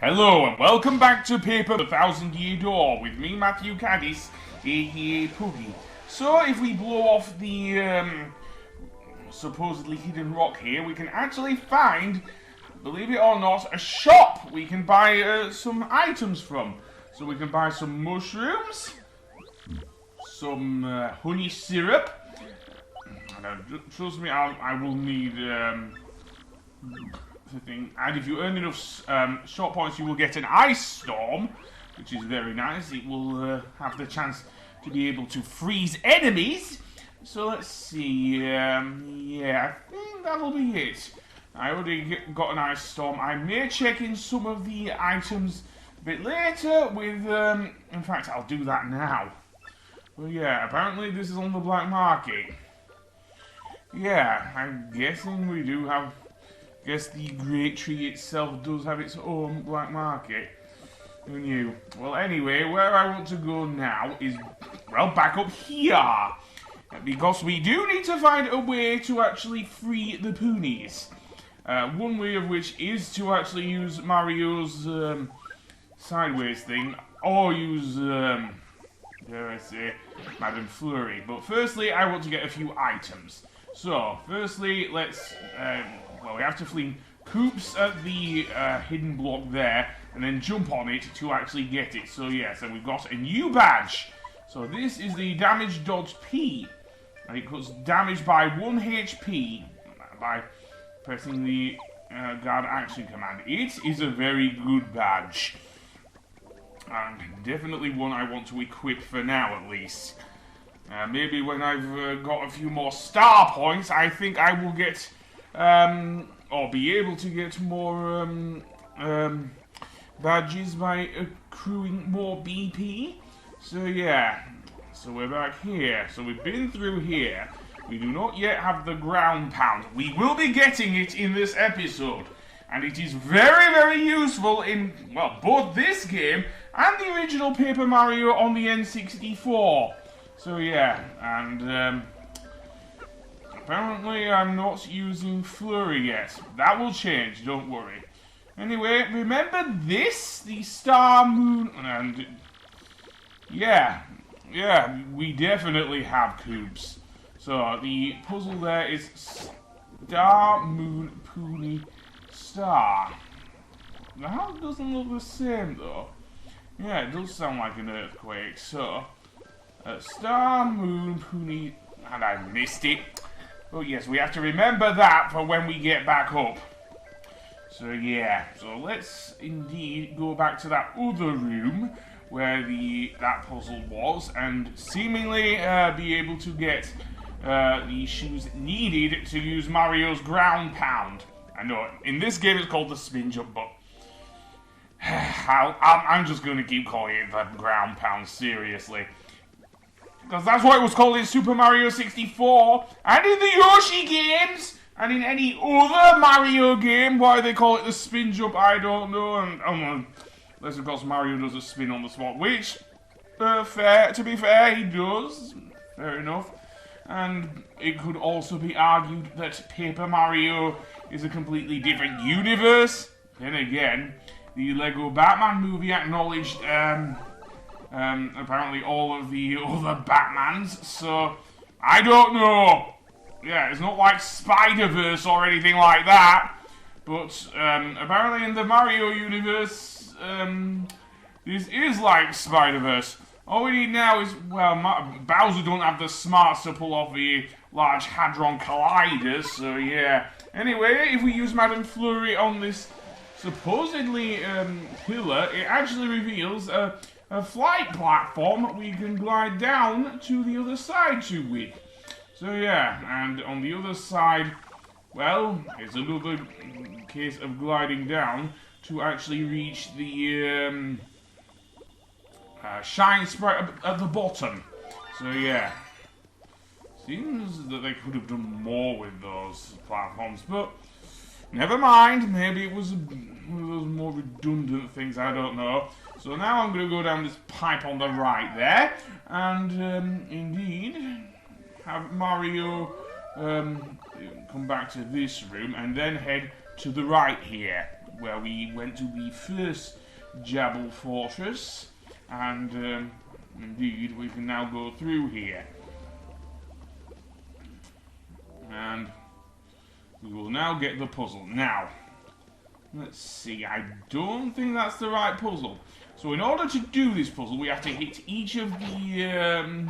Hello and welcome back to Paper the Thousand Year Door with me, Matthew Caddis, aka Puggy. So if we blow off the supposedly hidden rock here, we can actually find, believe it or not, a shop we can buy some items from. So we can buy some mushrooms, some honey syrup, and trust me, I will need thing. And if you earn enough short points, you will get an ice storm, which is very nice. It will have the chance to be able to freeze enemies. So let's see. Yeah, I think that'll be it. I already got an ice storm. I may check in some of the items a bit later with. In fact, I'll do that now. Well, yeah. Apparently, this is on the black market. Yeah, I'm guessing we do have. Guess the Great Tree itself does have its own black market. Who knew? Well, anyway, where I want to go now is, well, back up here. Because we do need to find a way to actually free the Punis. One way of which is to actually use Mario's sideways thing, or use, dare I say, Madame Flurry. But firstly, I want to get a few items. So, firstly, let's, well, we have to flee Coops at the hidden block there, and then jump on it to actually get it. So, yes, and we've got a new badge. So, this is the Damage Dodge P, and it puts damage by 1 HP by pressing the guard action command. It is a very good badge, and definitely one I want to equip for now, at least. Maybe when I've got a few more star points, I think I will get, or be able to get more badges by accruing more BP. So yeah, so we're back here. So we've been through here. We do not yet have the ground pound. We will be getting it in this episode. And it is very, very useful in, well, both this game and the original Paper Mario on the N64. So yeah, and apparently I'm not using Flurry yet. That will change, don't worry. Anyway, remember this? The Star, Moon, and yeah, we definitely have cubes. So the puzzle there is Star, Moon, Puni, Star. That doesn't look the same though. Yeah, it does sound like an earthquake, so... Star, Moon, Puni, and I missed it. Oh yes, we have to remember that for when we get back up. So yeah, so let's indeed go back to that other room where that puzzle was, and seemingly be able to get the shoes needed to use Mario's ground pound. I know, in this game it's called the spin jump, but I'm just going to keep calling it the ground pound, seriously. Because that's what it was called in Super Mario 64, and in the Yoshi games, and in any other Mario game. Why they call it the spin jump, I don't know. And unless of course Mario does a spin on the spot, which, to be fair, he does. Fair enough. And it could also be argued that Paper Mario is a completely different universe. Then again, the Lego Batman movie acknowledged, apparently all of the other Batmans, so I don't know. Yeah, it's not like Spider-Verse or anything like that, but apparently in the Mario universe, this is like Spider-Verse. All we need now is, well, Bowser don't have the smarts to pull off the Large Hadron Collider, so yeah. Anyway, if we use Madame Flurry on this supposedly pillar, it actually reveals a flight platform we can glide down to the other side to with. So yeah, and on the other side, well, it's another case of gliding down to actually reach the shine sprite at the bottom. So yeah, seems that they could have done more with those platforms, but never mind, maybe it was one of those more redundant things, I don't know. So now I'm going to go down this pipe on the right there, and indeed have Mario come back to this room, and then head to the right here. where we went to the first Jabal Fortress, and indeed we can now go through here. And we will now get the puzzle. Now, let's see, I don't think that's the right puzzle. So in order to do this puzzle, we have to hit each of the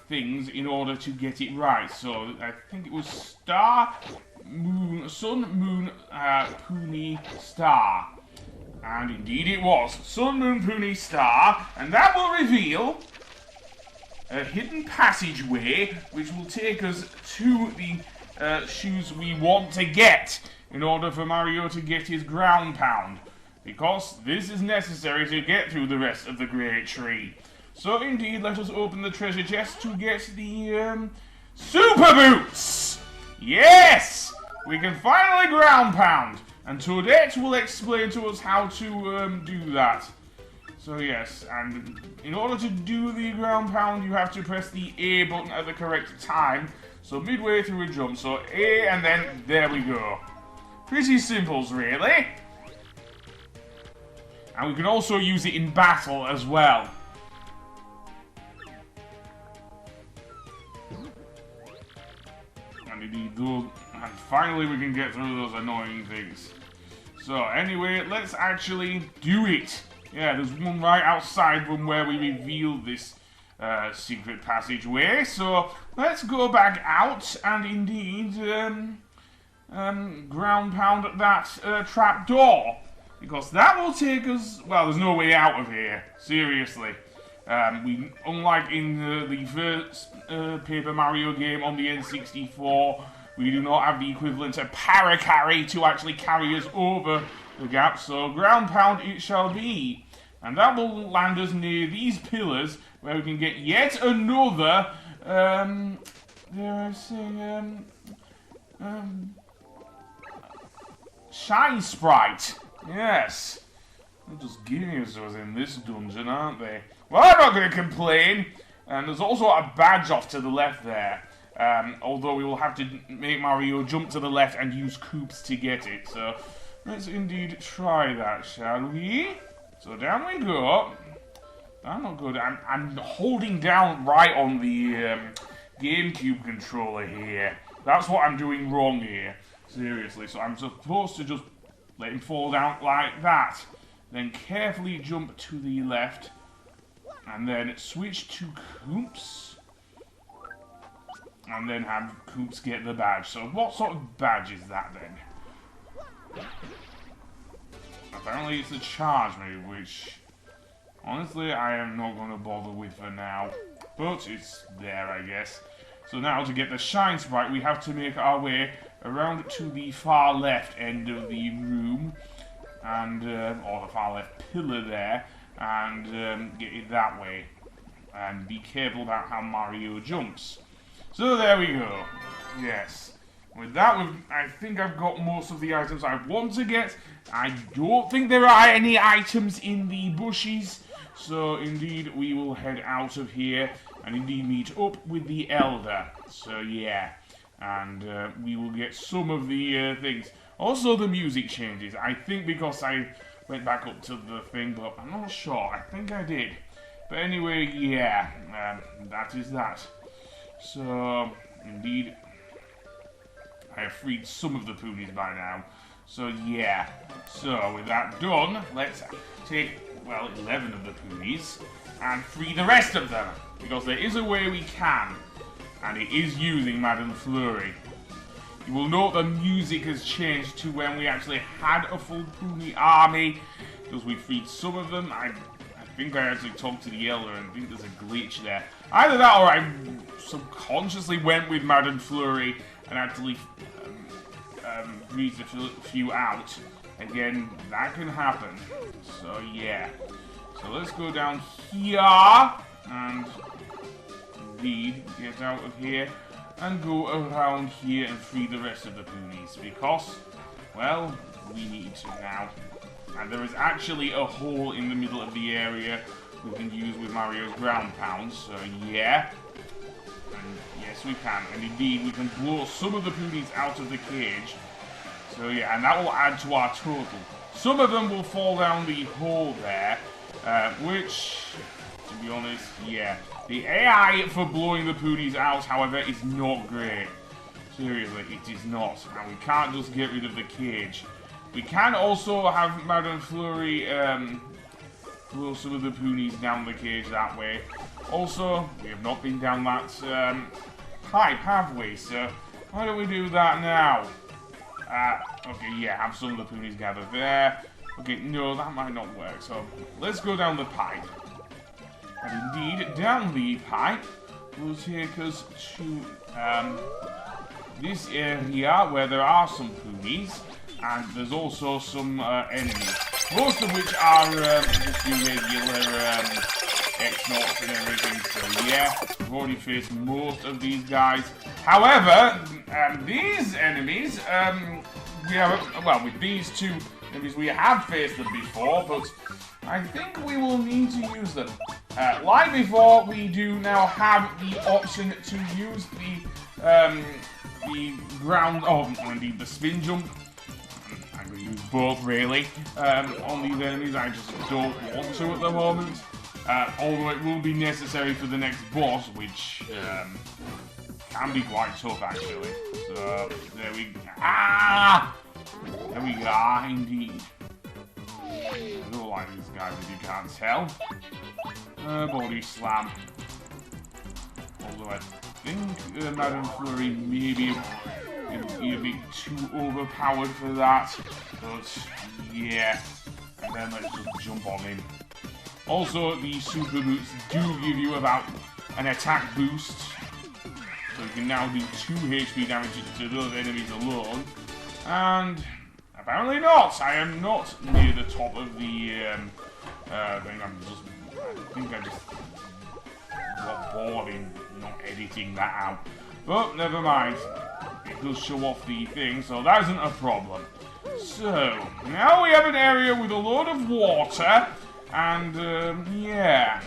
things in order to get it right. So I think it was star, moon, sun, moon, Punis, star. And indeed it was. Sun, moon, Punis, star. And that will reveal a hidden passageway which will take us to the shoes we want to get in order for Mario to get his ground pound. Because this is necessary to get through the rest of the Great Tree. So indeed, let us open the treasure chest to get the Super Boots! Yes! We can finally ground pound. And Toadette will explain to us how to do that. So yes, and in order to do the ground pound, you have to press the A button at the correct time. So midway through a jump, so A, and then there we go. Pretty simples, really. And we can also use it in battle as well. And indeed, and finally we can get through those annoying things. So anyway, let's actually do it. Yeah, there's one right outside from where we revealed this secret passageway. So let's go back out and indeed ground pound at that trap door. Because that will take us... Well, there's no way out of here. Seriously. Unlike in the first Paper Mario game on the N64, we do not have the equivalent of para-carry to actually carry us over the gap. So ground pound it shall be. And that will land us near these pillars where we can get yet another... Shine Sprite. Yes. They're just geniuses in this dungeon, aren't they? Well, I'm not going to complain. And there's also a badge off to the left there. Although we will have to make Mario jump to the left and use Koops to get it. So let's indeed try that, shall we? So down we go. That's not good. I'm holding down right on the GameCube controller here. That's what I'm doing wrong here. Seriously. So I'm supposed to just let him fall down like that. Then carefully jump to the left. And then switch to Koops. And then have Koops get the badge. So what sort of badge is that then? Apparently it's a charge move, which honestly I am not going to bother with for now. But it's there, I guess. So now to get the Shine Sprite, we have to make our way around to the far left end of the room. And, or the far left pillar there. And get it that way. And be careful about how Mario jumps. So there we go. Yes. With that, I think I've got most of the items I want to get. I don't think there are any items in the bushes. So indeed, we will head out of here and indeed meet up with the Elder. So yeah. And we will get some of the things. Also, the music changes. I think because I went back up to the thing, but I'm not sure. I think I did. But anyway, yeah. That is that. So, indeed, I have freed some of the Punis by now. So, yeah. So, with that done, let's take, well, 11 of the Punis and free the rest of them. Because there is a way we can. And it is using Madame Flurry. You will note the music has changed to when we actually had a full Puni army. Because we freed some of them. I think I actually talked to the Elder and I think there's a glitch there. Either that or I subconsciously went with Madame Flurry and actually breathed a few out. Again, that can happen. So yeah. So let's go down here and indeed get out of here and go around here and free the rest of the Punis because, well, we need to now. And there is actually a hole in the middle of the area we can use with Mario's ground pound, so yeah. And yes, we can. And indeed, we can blow some of the Punis out of the cage. So So yeah, and that will add to our total. Some of them will fall down the hole there, which, to be honest, yeah. The AI for blowing the Punis out, however, is not great. Seriously, it is not. And we can't just get rid of the cage. We can also have Madame Flurry blow some of the Punis down the cage that way. Also, we have not been down that pipe, have we? So, why don't we do that now? Okay, yeah, have some of the Punis gathered there. Okay, no, that might not work. So, let's go down the pipe. And indeed, down the pipe will take us to this area where there are some Punis. And there's also some enemies. Most of which are just your regular X-Nauts and everything. So yeah, we've already faced most of these guys. However, these enemies, well, with these two enemies, we have faced them before, but I think we will need to use them. Like before, we do now have the option to use the ground, indeed the spin jump. I'm going to use both, really, on these enemies. I just don't want to at the moment. Although it will be necessary for the next boss, which can be quite tough, actually. So, there we go. Ah! There we are, indeed. I don't like these guys, if you can't tell. Body slam. Although I think Madame Flurry maybe be a bit too overpowered for that, but yeah, and then let's just jump on him. Also, the super boots do give you about an attack boost, so you can now do 2 HP damage to those enemies alone, and apparently not. I am not near the top of the thing. I think I just got bored in not editing that out, but never mind. It does show off the thing, so that isn't a problem. So, now we have an area with a load of water, and yeah,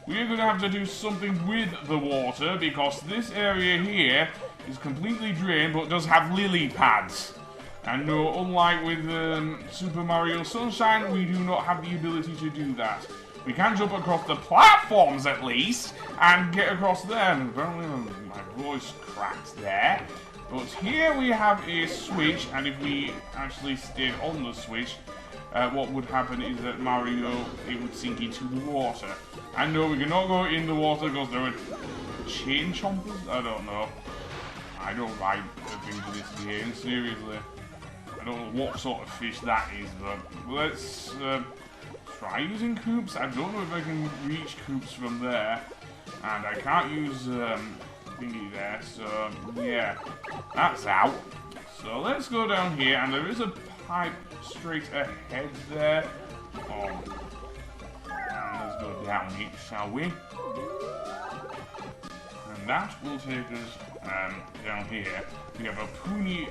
we're going to have to do something with the water, because this area here is completely drained, but does have lily pads. And no, unlike with Super Mario Sunshine, we do not have the ability to do that. We can jump across the platforms at least, and get across them. Apparently my voice cracked there. But here we have a switch, and if we actually stayed on the switch, what would happen is that Mario, it would sink into the water. And no, we cannot go in the water because there are chain chompers? I don't know. I don't like the things in this game, seriously. I don't know what sort of fish that is, but let's try using coops. I don't know if I can reach coops from there. And I can't use thingy there, so yeah, that's out. So let's go down here, and there is a pipe straight ahead there. And let's go down it, shall we? And that will take us down here. We have a Puni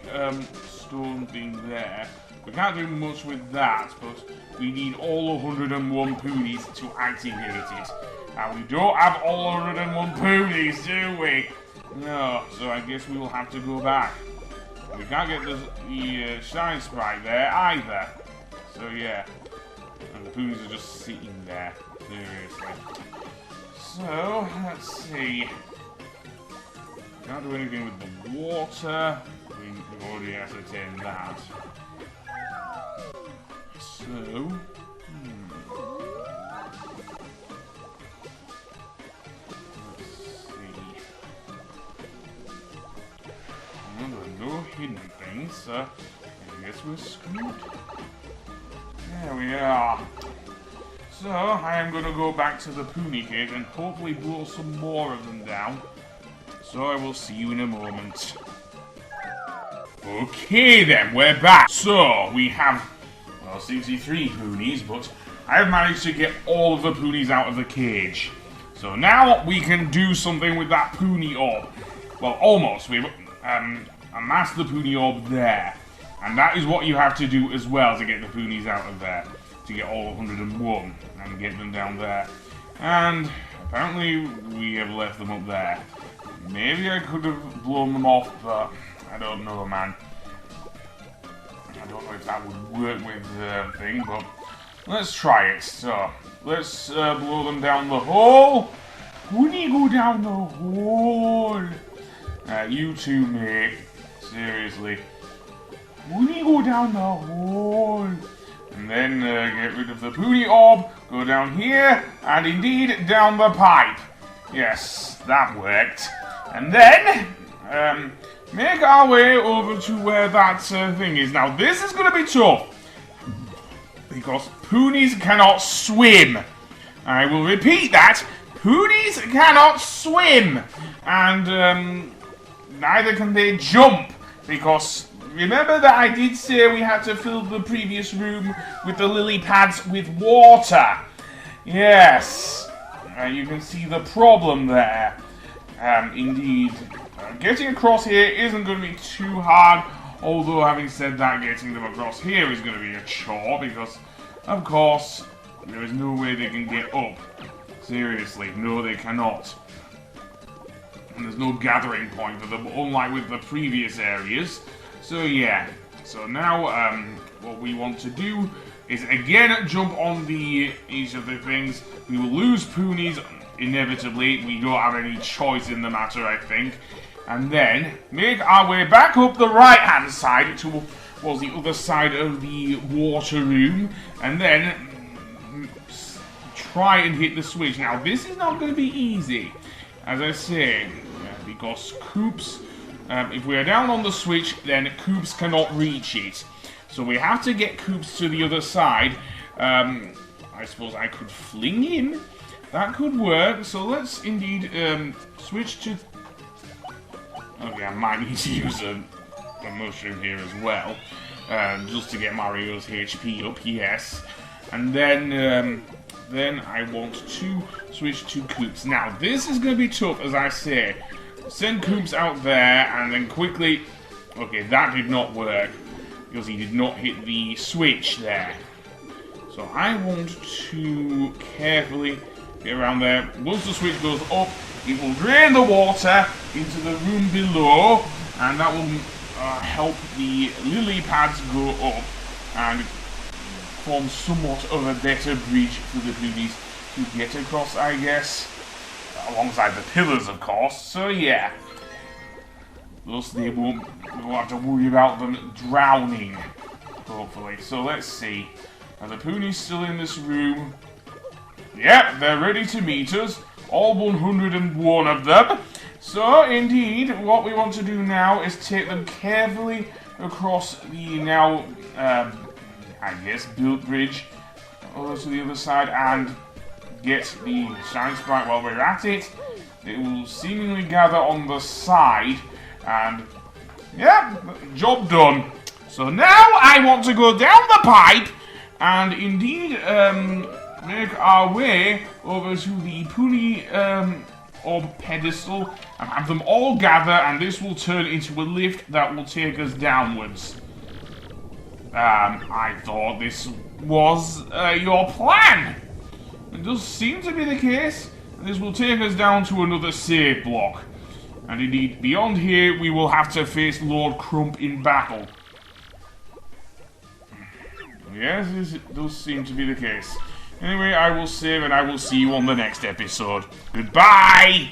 stone thing there. We can't do much with that, but we need all 101 Punis to activate it. And we don't have all 101 Punis, do we? No, so I guess we will have to go back. We can't get the Shine Sprite there either. So yeah. And the Punis are just sitting there. Seriously. So, let's see. Can't do anything with the water. We've already ascertained that. So... no hidden things, so I guess we're screwed. There we are. So, I am going to go back to the Puni cave and hopefully blow some more of them down. So, I will see you in a moment. Okay then, we're back. So, we have, well, 63 Punis, but I have managed to get all of the Punis out of the cage. So, now we can do something with that Puni orb. Well, almost. We've amassed the Puni orb there. And that is what you have to do as well to get the Punis out of there. To get all 101 and get them down there. And apparently we have left them up there. Maybe I could have blown them off, but I don't know, man. I don't know if that would work with the thing, but let's try it. So, let's blow them down the hole. Puni, go down the hole. You two, mate. Seriously. Puni, go down the hole. And then get rid of the Puni orb. Go down here. And indeed, down the pipe. Yes, that worked. And then, make our way over to where that thing is. Now, this is going to be tough. Because Punis cannot swim. I will repeat that. Punis cannot swim. And neither can they jump. Because remember that I did say we had to fill the previous room with the lily pads with water. Yes. You can see the problem there. Indeed. Getting across here isn't going to be too hard. Although, having said that, getting them across here is going to be a chore. Because, of course, there is no way they can get up. Seriously, no they cannot. And there's no gathering point for them, unlike with the previous areas. So yeah, so now what we want to do is again jump on each of the things. We will lose Punis inevitably. We don't have any choice in the matter, I think. And then make our way back up the right hand side towards the other side of the water room. And then try and hit the switch. Now this is not going to be easy, as I say, because Koops, if we are down on the switch, then Koops cannot reach it. So we have to get Koops to the other side. I suppose I could fling him. That could work. So let's indeed switch to... Okay, I might need to use a mushroom here as well. Just to get Mario's HP up, yes. And then I want to switch to Koops. Now, this is going to be tough, as I say. Send Koops out there, and then quickly... Okay, that did not work, because he did not hit the switch there. So I want to carefully get around there. Once the switch goes up, it will drain the water into the room below, and that will help the lily pads go up, and form somewhat of a better bridge for the Punis to get across, I guess. Alongside the pillars, of course. So yeah. Thus we won't have to worry about them drowning, hopefully. So let's see. Are the Punis still in this room? Yep, they're ready to meet us. All 101 of them. So, indeed, what we want to do now is take them carefully across the now, I guess, built bridge over to the other side and get the Shine Sprite while we're at it. It will seemingly gather on the side, and yeah, job done. So now I want to go down the pipe and indeed make our way over to the Puni orb pedestal and have them all gather, and this will turn into a lift that will take us downwards. I thought this was your plan. It does seem to be the case. This will take us down to another save block. And indeed, beyond here, we will have to face Lord Crump in battle. Yes, this does seem to be the case. Anyway, I will save and I will see you on the next episode. Goodbye!